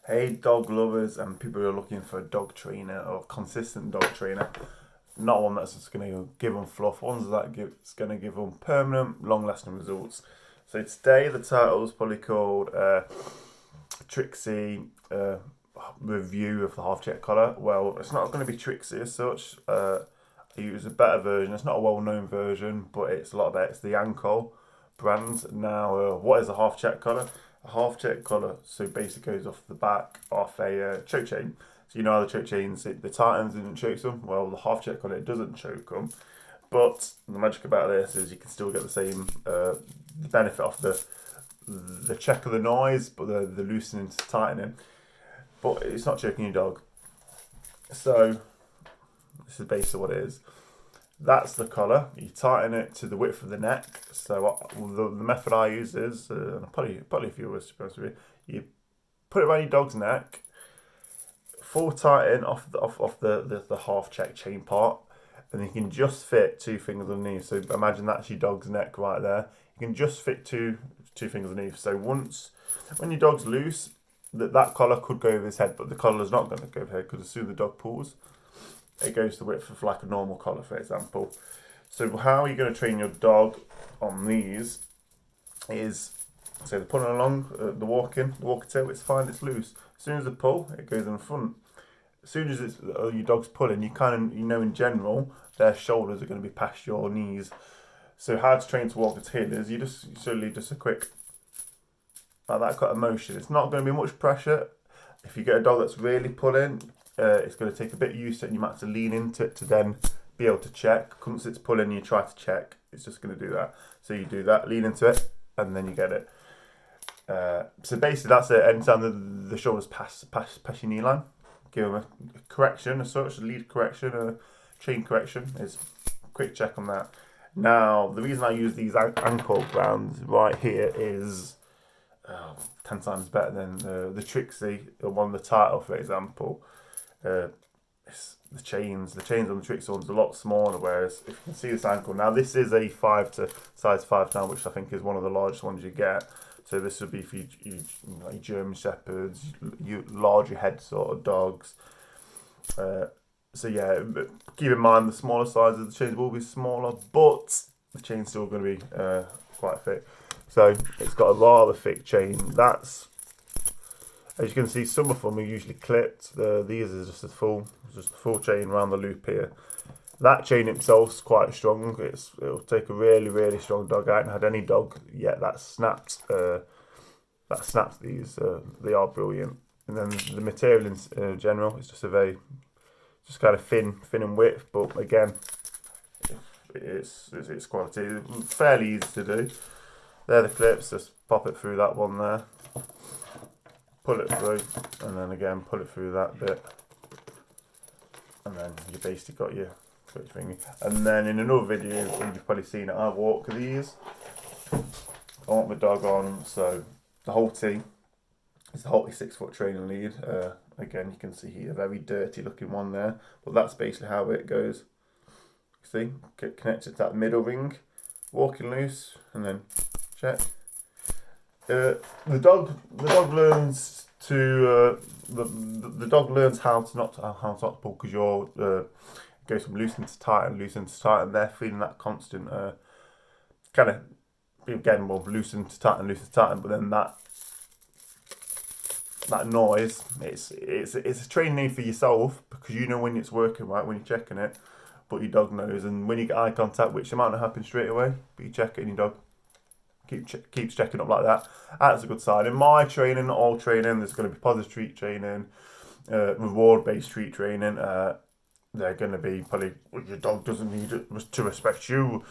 Hey, dog lovers and people who are looking for a dog trainer or consistent dog trainer. Not one that's just going to give them fluff, ones it's going to give them permanent, long-lasting results. So today the title is probably called Trixie review of the half check collar. Well, it's not going to be Trixie as such. I use a better version. It's not a well-known version, but it's a lot better. It's the Ancol brand. Now, what is a half check collar? A half check collar, so basically goes off the back off a choke chain. So you know how the choke chains, the tightens and choke them. Well, the half check collar, it doesn't choke them. But the magic about this is you can still get the same benefit off the check of the noise, but the loosening to tightening. But it's not choking your dog. So this is basically what it is. That's the collar. You tighten it to the width of the neck. So the method I use is, and probably a few of us to be honest with you, you put it around your dog's neck, full tighten off the half check chain part, and you can just fit two fingers underneath. So imagine that's your dog's neck right there. You can just fit two fingers underneath. So when your dog's loose, that collar could go over his head, but the collar's not going to go over his head because as soon as the dog pulls, it goes the width of like a normal collar, for example. So how are you going to train your dog on these is, so they're pulling along, the walking tail, it's fine, it's loose. As soon as they pull, it goes in front. As soon as your dog's pulling, you know in general, their shoulders are going to be past your knees. So how to train to walk a tail is you just a quick, like that kind of motion. It's not going to be much pressure. If you get a dog that's really pulling, it's going to take a bit of use and you might have to lean into it to then be able to check. Once it's pulling, you try to check, it's just going to do that. So you do that, lean into it, and then you get it. So basically that's it. Anytime the shoulders pass your knee line, give them a correction as such, a lead correction, a chain correction, is a quick check on that. Now, the reason I use these Ancol brands right here is 10 times better than the Trixie, the one, the title, for example. The chains on the Trixie one's a lot smaller, whereas if you can see this Ancol, now this is a size 5 now, which I think is one of the largest ones you get. So this would be for you German Shepherds, you larger head sort of dogs. So yeah, keep in mind the smaller size of the chains will be smaller, but the chain's still going to be quite thick. So it's got a rather thick chain. That's, as you can see, some of them are usually clipped. These are just a full chain around the loop here. That chain itself's quite strong. It'll take a really strong dog. I haven't had any dog yet that snapped. These. They are brilliant. And then the material in general is just kind of thin in width, but again, it's quality. Fairly easy to do. They're the clips. Just pop it through that one there, pull it through, and then again pull it through that bit, and then you basically got your finger. And then in another video, you've probably seen it, I walk these. I want my dog on, so the whole team is the whole 6-foot training lead. Again, you can see here a very dirty looking one there, but that's basically how it goes. See, get connected to that middle ring, walking loose, and then check. The dog learns to the dog learns how to not pull because you're goes from loosen to tight, and they're feeling that constant kind of again loosen to tight, but then that noise, it's a training aid for yourself because you know when it's working right when you're checking it, but your dog knows, and when you get eye contact, which might not happen straight away, but you check it and your dog keeps checking up like that. That's a good sign. In my training, not all training, there's going to be positive treat training, reward-based treat training. They're going to be probably, your dog doesn't need to respect you.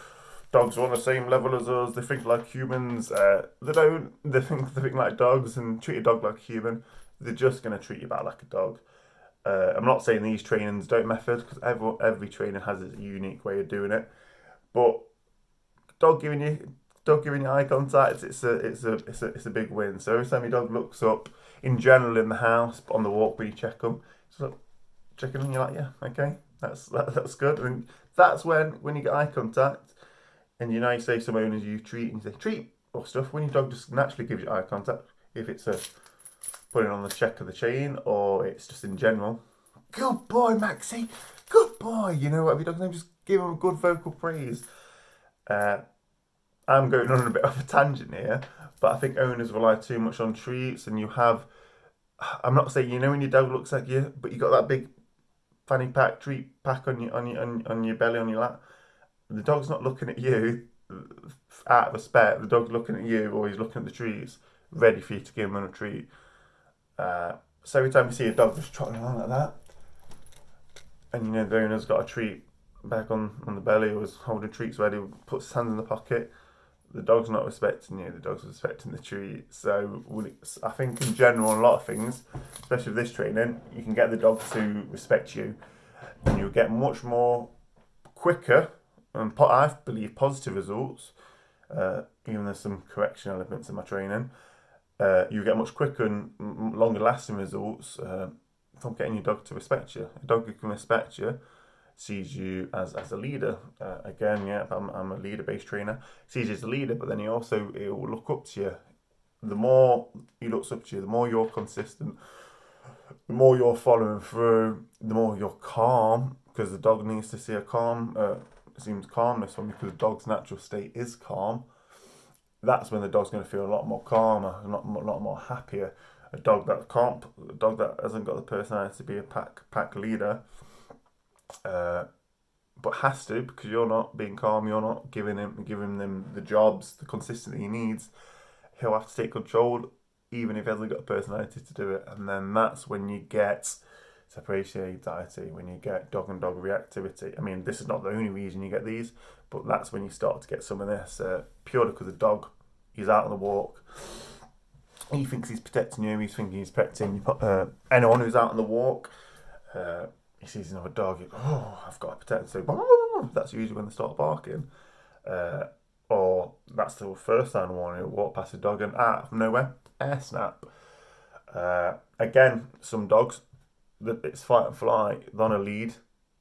Dogs are on the same level as us. They think like humans. They don't. They think like dogs and treat a dog like a human. They're just going to treat you back like a dog. I'm not saying these trainings don't method because every training has its unique way of doing it. But dog giving you eye contact, it's a big win. So every time your dog looks up, in general in the house, but on the walk when you check them, so checking them, you're like, yeah, okay, that's good. And that's when you get eye contact. And you know, you say some owners you treat and you say treat or stuff. When your dog just naturally gives you eye contact, if it's a putting on the check of the chain, or it's just in general. Good boy, Maxie. Good boy. You know what? If your dog's name, just give him a good vocal praise. I'm going on a bit of a tangent here, but I think owners rely too much on treats, and you have. I'm not saying when your dog looks like you, but you got that big fanny pack treat pack on your belly on your lap. The dog's not looking at you out of respect. The dog's looking at you, or he's looking at the treats, ready for you to give him a treat. So every time you see a dog just trotting along like that, and the owner's got a treat back on the belly, or is holding treats ready, puts his hand in the pocket, the dog's not respecting you, the dog's respecting the treat. So I think in general, a lot of things, especially with this training, you can get the dog to respect you, and you'll get much more quicker, and I believe positive results, even there's some correction elements in my training, you get much quicker and longer lasting results from getting your dog to respect you. A dog who can respect you sees you as a leader. Again, I'm a leader-based trainer. Sees you as a leader, but then he will look up to you. The more he looks up to you, the more you're consistent, the more you're following through, the more you're calm, because the dog needs to see a calmness from you, because the dog's natural state is calm. That's when the dog's going to feel a lot more calmer, a lot more happier. A dog that hasn't got the personality to be a pack leader, but has to, because you're not being calm, you're not giving them the jobs, the consistency he needs. He'll have to take control, even if he hasn't got a personality to do it. And then that's when you get separation anxiety, when you get dog and dog reactivity. I mean, this is not the only reason you get these, but that's when you start to get some of this, purely because the dog, he's out on the walk. He thinks he's protecting you, he's thinking he's protecting anyone who's out on the walk. He sees another dog, I've got to protect him. So that's usually when they start barking. Or that's the first sign of warning. He'll walk past a dog and out of nowhere, air snap. Again, some dogs, it's fight and flight. They're on a lead,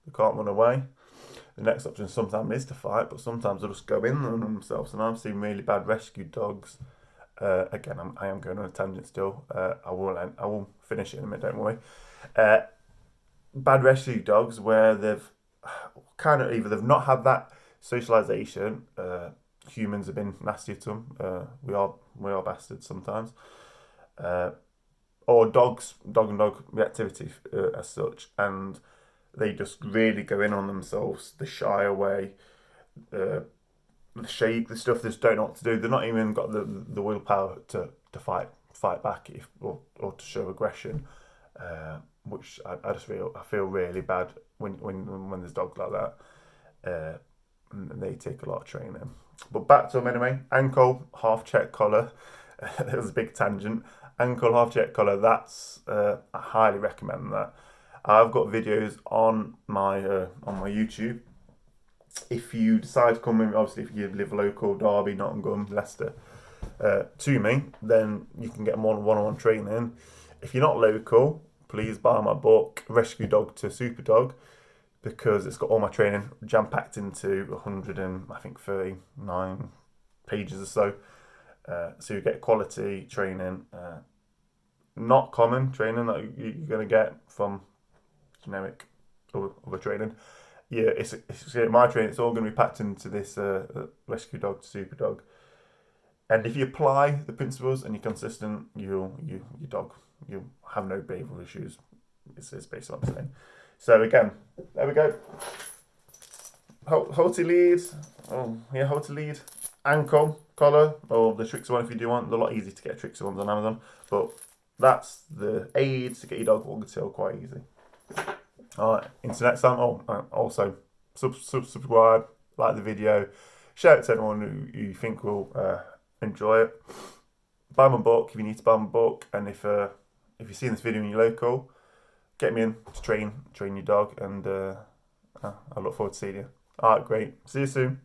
they can't run away. The next option sometimes is to fight, but sometimes they'll just go in on themselves. And I've seen really bad rescue dogs. Again, I am going on a tangent still. I will finish it in a minute, don't worry. Bad rescue dogs where they've they've not had that socialisation. Humans have been nasty to them. We are bastards sometimes. Or dog and dog reactivity as such, and they just really go in on themselves. They shy away. The shake, the stuff they just don't know what to do. They've not even got the willpower to fight back or to show aggression, which I feel really bad when there's dogs like that. And they take a lot of training. But back to them anyway. Ancol half check collar. It was a big tangent. Ancol half check collar. That's I highly recommend that. I've got videos on my YouTube. If you decide to come in, obviously if you live local, Derby, Nottingham, Leicester, to me, then you can get more one-on-one training. If you're not local, please buy my book, Rescue Dog to Super Dog, because it's got all my training jam-packed into 139 pages or so. So you get quality training, not common training that you're going to get from generic other training. Yeah, it's my training. It's all going to be packed into this Rescue Dog to Super Dog. And if you apply the principles and you're consistent, your dog, you'll have no behavioural issues. It's basically what I'm saying. So again, there we go. How to lead. How to lead. Ancol collar, or the Trixie one if you do want. They're a lot easier to get Trixie ones on Amazon. But that's the aids to get your dog walking tail quite easy. Alright, until next time. Also subscribe, like the video, share it to anyone who you think will enjoy it. Buy my book if you need to buy my book, and if you're seeing this video in your local, get me in to train your dog, and I look forward to seeing you. Alright, great. See you soon.